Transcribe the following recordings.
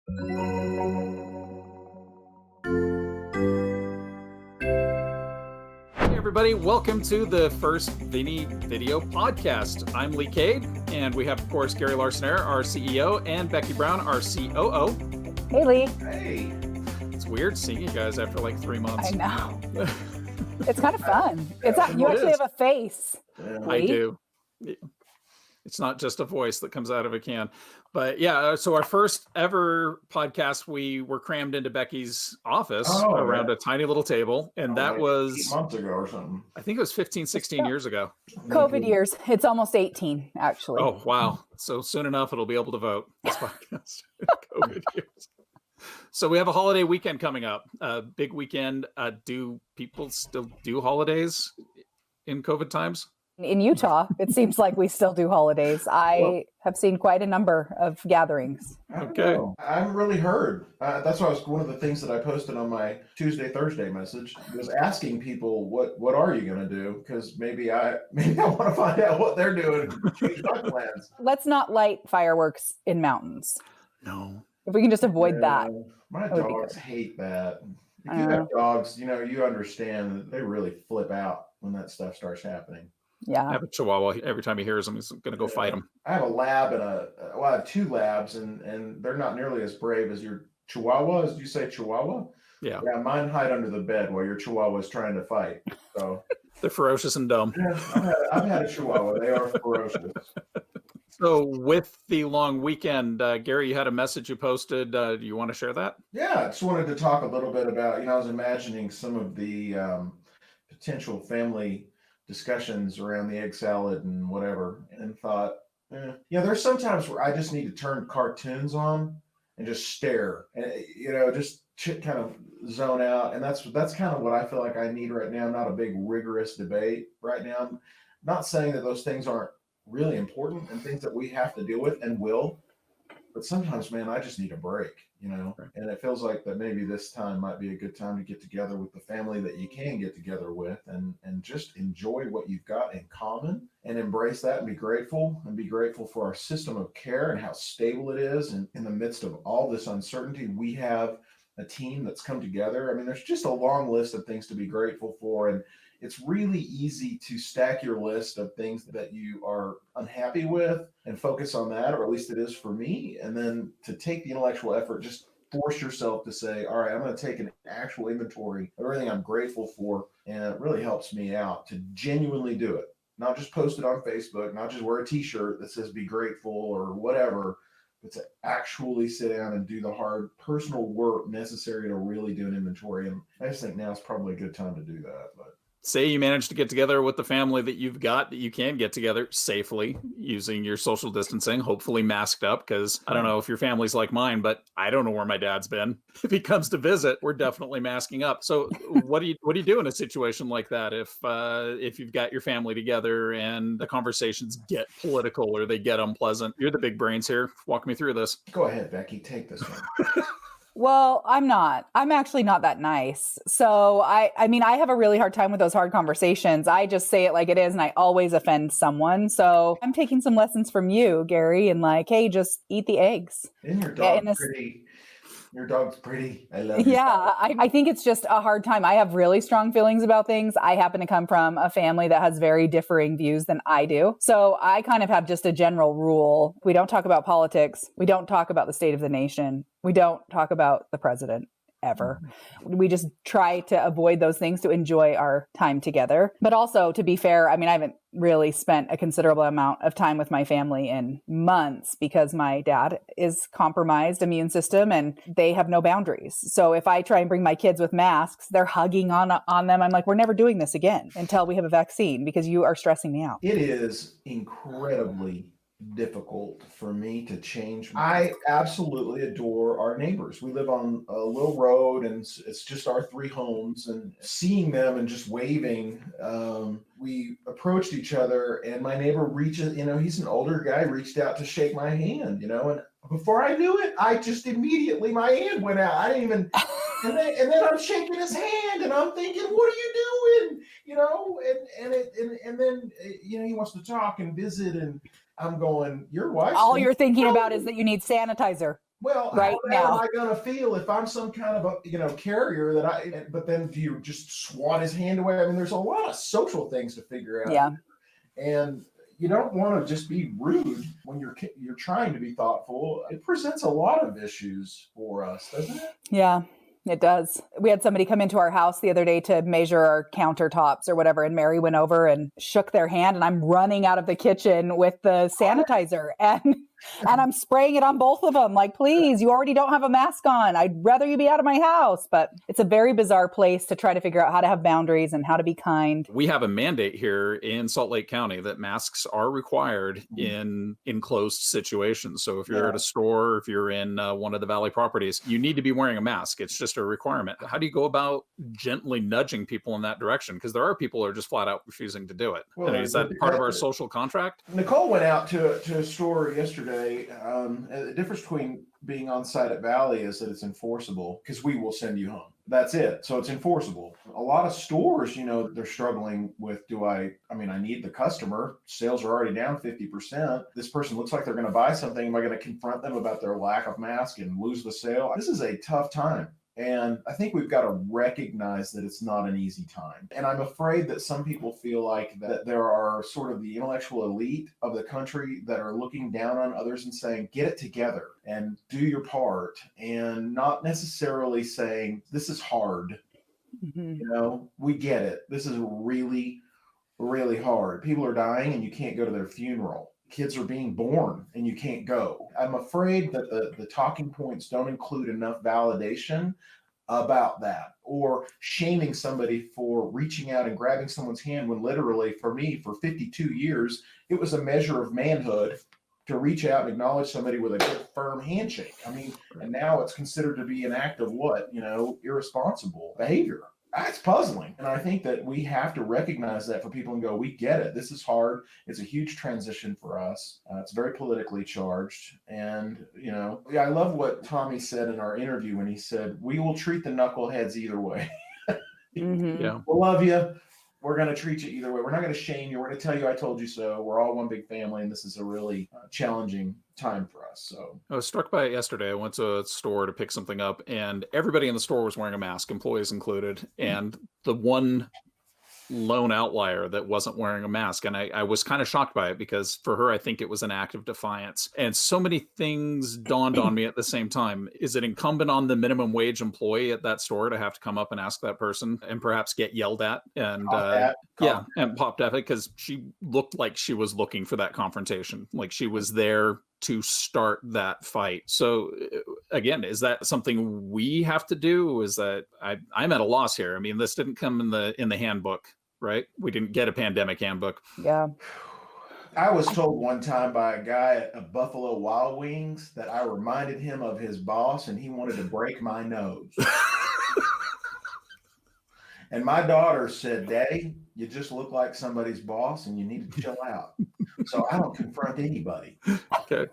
Hey everybody, welcome to the first VINI video podcast. I'm Lee Cade, and we have, of course, Gary Larsonaire, our CEO, and Becky Brown, our COO. Hey, Lee. Hey. It's weird seeing you guys after like 3 months. I know. It's kind of fun. You actually have a face. Yeah. I do. It's not just a voice that comes out of a can. But yeah, so our first ever podcast, we were crammed into Becky's office around a tiny little table. And that like was 8 months ago or something. I think it was 15, 16 years ago. COVID years. It's almost 18, actually. Oh, wow. So soon enough, it'll be able to vote, this podcast. COVID years. So we have a holiday weekend coming up. Big weekend. Do people still do holidays in COVID times? In Utah, it seems like we still do holidays. I have seen quite a number of gatherings. Okay. I haven't really heard. That's why one of the things that I posted on my Thursday message was asking people, what are you going to do? Because maybe I want to find out what they're doing and change my plans. Let's not light fireworks in mountains. No. If we can just avoid that. My That would be dogs good. hate that. If you have dogs, you understand that they really flip out when that stuff starts happening. I Yeah. have a Chihuahua. Every time he hears him, he's going to go fight him. I have a lab and I have 2 labs, and they're not nearly as brave as your Chihuahua. Did you say Chihuahua? Yeah. Yeah, mine hide under the bed while your Chihuahua is trying to fight. So They're ferocious and dumb. yeah, I've had a Chihuahua. They are ferocious. So with the long weekend, Gary, you had a message you posted. Do you want to share that? Yeah, I just wanted to talk a little bit about, I was imagining some of the potential family discussions around the egg salad and whatever, and thought, there's sometimes where I just need to turn cartoons on and just stare, and just kind of zone out, and that's kind of what I feel like I need right now. Not a big rigorous debate right now. I'm not saying that those things aren't really important and things that we have to deal with and will, but sometimes, man, I just need a break, and it feels like that maybe this time might be a good time to get together with the family that you can get together with and just enjoy what you've got in common and embrace that and be grateful for our system of care and how stable it is. And in the midst of all this uncertainty, we have a team that's come together. I mean, there's just a long list of things to be grateful for. And it's really easy to stack your list of things that you are unhappy with and focus on that, or at least it is for me. And then to take the intellectual effort, just force yourself to say, all right, I'm going to take an actual inventory of everything I'm grateful for. And it really helps me out to genuinely do it. Not just post it on Facebook, not just wear a t-shirt that says be grateful or whatever, but to actually sit down and do the hard personal work necessary to really do an inventory. And I just think now is probably a good time to do that. But Say you manage to get together with the family that you've got, that you can get together safely using your social distancing, hopefully masked up, because I don't know if your family's like mine, but I don't know where my dad's been. If he comes to visit, we're definitely masking up. So what do you do in a situation like that if you've got your family together and the conversations get political or they get unpleasant? You're the big brains here. Walk me through this. go ahead, Becky, take this one. Well, I'm not. I'm actually not that nice. So I mean, I have a really hard time with those hard conversations. I just say it like it is, and I always offend someone. So I'm taking some lessons from you, Gary, and like, hey, just eat the eggs. And your dog's pretty. Your dog's pretty. I love it. Yeah, I think it's just a hard time. I have really strong feelings about things. I happen to come from a family that has very differing views than I do. So I kind of have just a general rule. We don't talk about politics. We don't talk about the state of the nation. We don't talk about the president ever. We just try to avoid those things to enjoy our time together. But also, to be fair, I mean, I haven't really spent a considerable amount of time with my family in months because my dad is compromised immune system and they have no boundaries. So if I try and bring my kids with masks, they're hugging on them. I'm like, we're never doing this again until we have a vaccine because you are stressing me out. It is incredibly difficult for me to change. I absolutely adore our neighbors. We live on a little road and it's just our 3 homes, and seeing them and just waving, we approached each other and my neighbor reaches, he's an older guy, reached out to shake my hand, and before I knew it, I just immediately, my hand went out. I didn't even, and then I'm shaking his hand and I'm thinking, what are you doing? And then he wants to talk and visit, and I'm going, your wife. All you're thinking about is that you need sanitizer. Well, right how bad am now. I going to feel if I'm some kind of a carrier but then do you just swat his hand away? I mean, there's a lot of social things to figure out. Yeah. And you don't want to just be rude when you're trying to be thoughtful. It presents a lot of issues for us, doesn't it? Yeah, it does. We had somebody come into our house the other day to measure our countertops or whatever, and Mary went over and shook their hand, and I'm running out of the kitchen with the sanitizer and I'm spraying it on both of them. Like, please, you already don't have a mask on. I'd rather you be out of my house. But it's a very bizarre place to try to figure out how to have boundaries and how to be kind. We have a mandate here in Salt Lake County that masks are required in enclosed situations. So if you're at a store, if you're in one of the Valley properties, you need to be wearing a mask. It's just a requirement. How do you go about gently nudging people in that direction? Because there are people who are just flat out refusing to do it. Well, is that part of our social contract? Nicole went out to a store yesterday. The difference between being on site at Valley is that it's enforceable because we will send you home. That's it. So it's enforceable. A lot of stores, they're struggling with, I need the customer. Sales are already down 50%. This person looks like they're going to buy something. Am I going to confront them about their lack of mask and lose the sale? This is a tough time. And I think we've got to recognize that it's not an easy time. And I'm afraid that some people feel like that there are sort of the intellectual elite of the country that are looking down on others and saying, get it together and do your part, and not necessarily saying, this is hard. We get it. This is really, really hard. People are dying and you can't go to their funeral. Kids are being born and you can't go. I'm afraid that the talking points don't include enough validation about that, or shaming somebody for reaching out and grabbing someone's hand when literally, for me, for 52 years, it was a measure of manhood to reach out and acknowledge somebody with a good, firm handshake. And now it's considered to be an act of irresponsible behavior. That's puzzling. And I think that we have to recognize that for people and go, we get it. This is hard. It's a huge transition for us. It's very politically charged. And, I love what Tommy said in our interview when he said, we will treat the knuckleheads either way. Yeah. We'll love you. We're going to treat you either way. We're not going to shame you. We're going to tell you, I told you so. We're all one big family. And this is a really challenging time for us. So I was struck by it yesterday. I went to a store to pick something up, and everybody in the store was wearing a mask, employees included. And the one lone outlier that wasn't wearing a mask. And I was kind of shocked by it because for her, I think it was an act of defiance. And so many things dawned on me at the same time. Is it incumbent on the minimum wage employee at that store to have to come up and ask that person and perhaps get yelled at and and popped at it because she looked like she was looking for that confrontation, like she was there to start that fight. So again, is that something we have to do? Is that I'm at a loss here. I mean, this didn't come in the handbook, right? We didn't get a pandemic handbook. Yeah. I was told one time by a guy at Buffalo Wild Wings that I reminded him of his boss and he wanted to break my nose. And my daughter said, Daddy, you just look like somebody's boss and you need to chill out. So I don't confront anybody. Okay.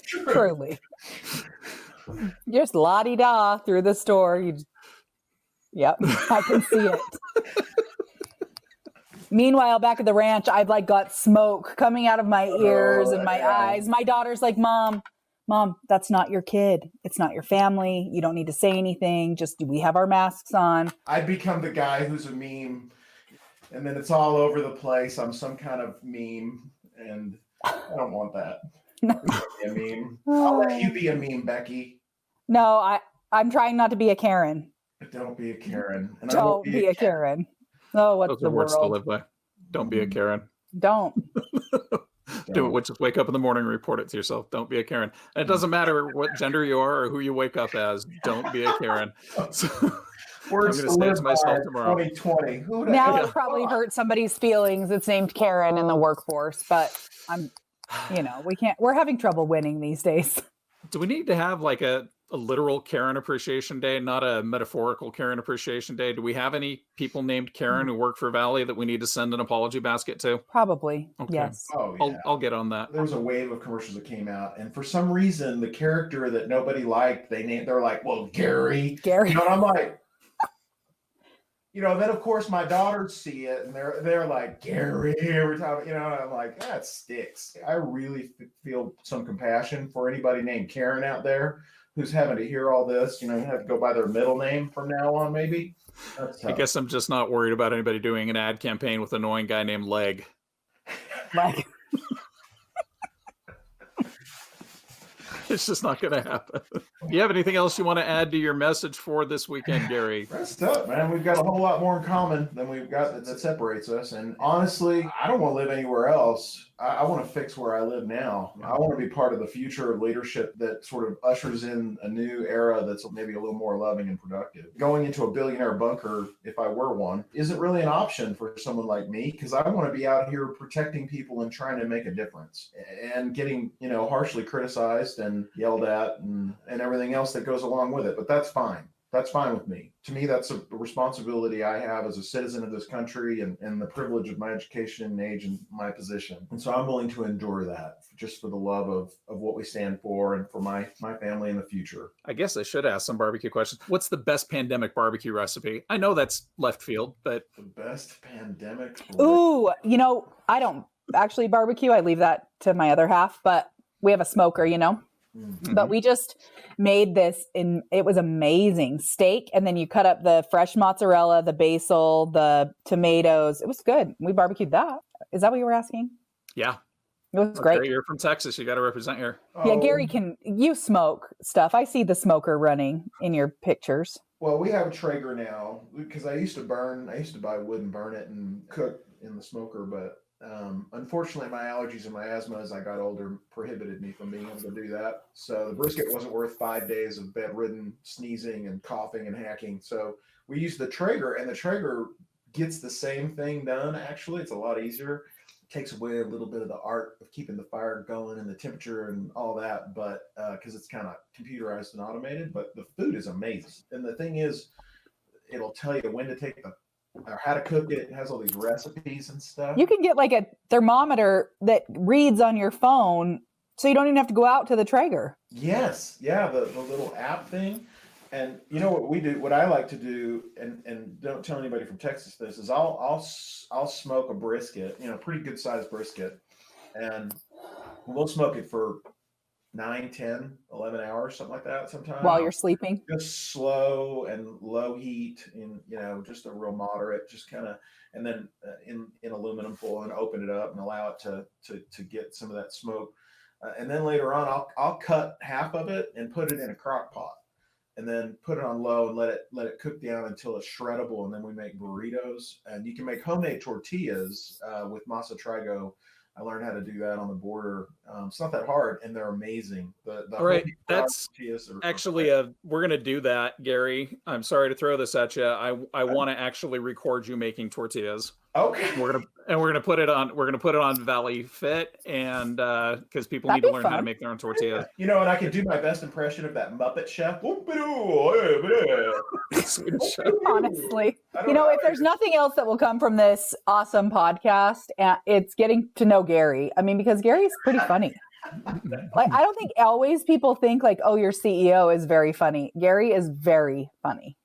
Truly. Just la-di-da through the store. Yep, I can see it. Meanwhile, back at the ranch, I've got smoke coming out of my ears and my eyes. My daughter's like, Mom, that's not your kid. It's not your family. You don't need to say anything. Just we have our masks on. I become the guy who's a meme, and then it's all over the place. I'm some kind of meme, and I don't want that. Be a meme. I'll let you be a meme, Becky. No, I'm trying not to be a Karen. Don't be a Karen. And don't be a Karen. Oh, what's the words to world? live by. Don't be a Karen. Don't. Do it. Just wake up in the morning and report it to yourself. Don't be a Karen. And it doesn't matter what gender you are or who you wake up as. Don't be a Karen. So, words I'm going to say it to myself tomorrow. 2020. Now it probably hurt somebody's feelings. It's named Karen in the workforce, but we're having trouble winning these days. Do we need to have a literal Karen Appreciation Day, not a metaphorical Karen Appreciation Day? Do we have any people named Karen who work for Valley that we need to send an apology basket to? Probably. Okay. Yes. Oh, yeah. I'll get on that. There was a wave of commercials that came out, and for some reason, the character that nobody liked, they're like, well, Gary. And I'm like, then of course my daughters see it and they're like, Gary, every time, and I'm like, that sticks. I really feel some compassion for anybody named Karen out there who's having to hear all this, have to go by their middle name from now on, maybe. That's tough. I guess I'm just not worried about anybody doing an ad campaign with an annoying guy named Leg. Like, It's just not going to happen. Do you have anything else you want to add to your message for this weekend, Gary? Rest up, man. We've got a whole lot more in common than we've got that separates us. And honestly, I don't want to live anywhere else. I want to fix where I live now. I want to be part of the future of leadership that sort of ushers in a new era that's maybe a little more loving and productive. Going into a billionaire bunker, if I were one, isn't really an option for someone like me, because I want to be out here protecting people and trying to make a difference and getting, harshly criticized and yelled at and everything else that goes along with it. But that's fine. That's fine with me. To me, that's a responsibility I have as a citizen of this country and the privilege of my education and age and my position. And so I'm willing to endure that just for the love of what we stand for and for my family in the future. I guess I should ask some barbecue questions. What's the best pandemic barbecue recipe? I know that's left field, but... The best pandemic... Ooh, I don't actually barbecue. I leave that to my other half, but we have a smoker, Mm-hmm. But we just made this it was amazing steak. And then you cut up the fresh mozzarella, the basil, the tomatoes. It was good. We barbecued that. Is that what you were asking? Yeah. It was great. Gary, you're from Texas. You got to represent here. Yeah, Gary, you smoke stuff. I see the smoker running in your pictures. Well, we have a Traeger now because I used to buy wood and burn it and cook in the smoker, but unfortunately, my allergies and my asthma as I got older prohibited me from being able to do that. So the brisket wasn't worth 5 days of bedridden sneezing and coughing and hacking. So we used the Traeger, and the Traeger gets the same thing done. Actually, it's a lot easier. It takes away a little bit of the art of keeping the fire going and the temperature and all that, but because it's kind of computerized and automated. But the food is amazing. And the thing is, it'll tell you when to take or how to cook it. It has all these recipes and stuff. You can get like a thermometer that reads on your phone, so you don't even have to go out to the Traeger. Yes. Yeah. The little app thing. And you know what we do, what I like to do, and don't tell anybody from Texas this, is I'll smoke a brisket, pretty good sized brisket, and we'll smoke it for 9, 10, 11 hours, something like that sometimes. While you're sleeping? Just slow and low heat in, just a real moderate, just kind of, and then in aluminum foil and open it up and allow it to get some of that smoke. And then later on, I'll cut half of it and put it in a crock pot and then put it on low and let it cook down until it's shreddable. And then we make burritos, and you can make homemade tortillas with masa trigo. I learned how to do that on the border. It's not that hard, and they're amazing. All right, that's actually we're going to do that, Gary. I'm sorry to throw this at you. I want to actually record you making tortillas. Okay. We're gonna put it on Valley Fit, and because people need to learn how to make their own tortillas. And I can do my best impression of that Muppet Chef. Honestly, if there's nothing else that will come from this awesome podcast, it's getting to know Gary. I mean, because Gary's pretty funny. Like, I don't think always people think like, oh, your CEO is very funny. Gary is very funny.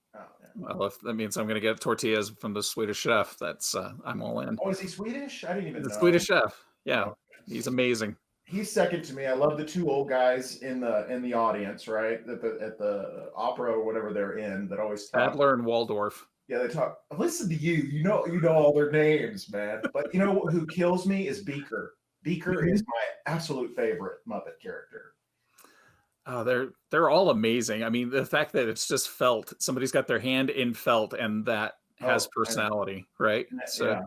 Well, if that means I'm going to get tortillas from the Swedish chef, that's I'm all in. Oh, is he Swedish? I didn't even know. The Swedish chef. Yeah, he's amazing. He's second to me. I love the two old guys in the audience, right? At the opera or whatever they're in, that always talk. Adler and Waldorf. Yeah, they talk. Listen to you. You know all their names, man. But who kills me is Beaker. Beaker is my absolute favorite Muppet character. Oh, they're all amazing. I mean, the fact that it's just felt, somebody's got their hand in felt, and that has personality, right? So,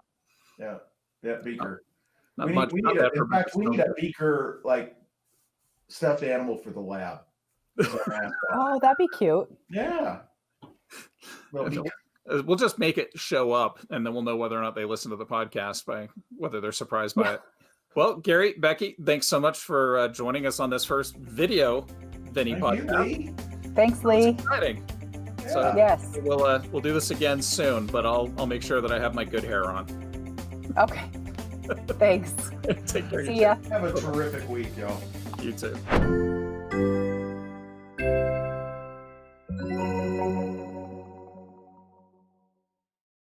yeah, Beaker. In fact, we need a Beaker like stuffed animal for the lab. Oh, that'd be cute. Yeah. We'll just make it show up, and then we'll know whether or not they listen to the podcast by whether they're surprised by it. Well, Gary, Becky, thanks so much for joining us on this first video VINI podcast. Thanks, Lee. It's exciting. Yeah. So yes, we'll do this again soon, but I'll make sure that I have my good hair on. Okay. Thanks. Take care. See ya. Have a terrific week, y'all. You too.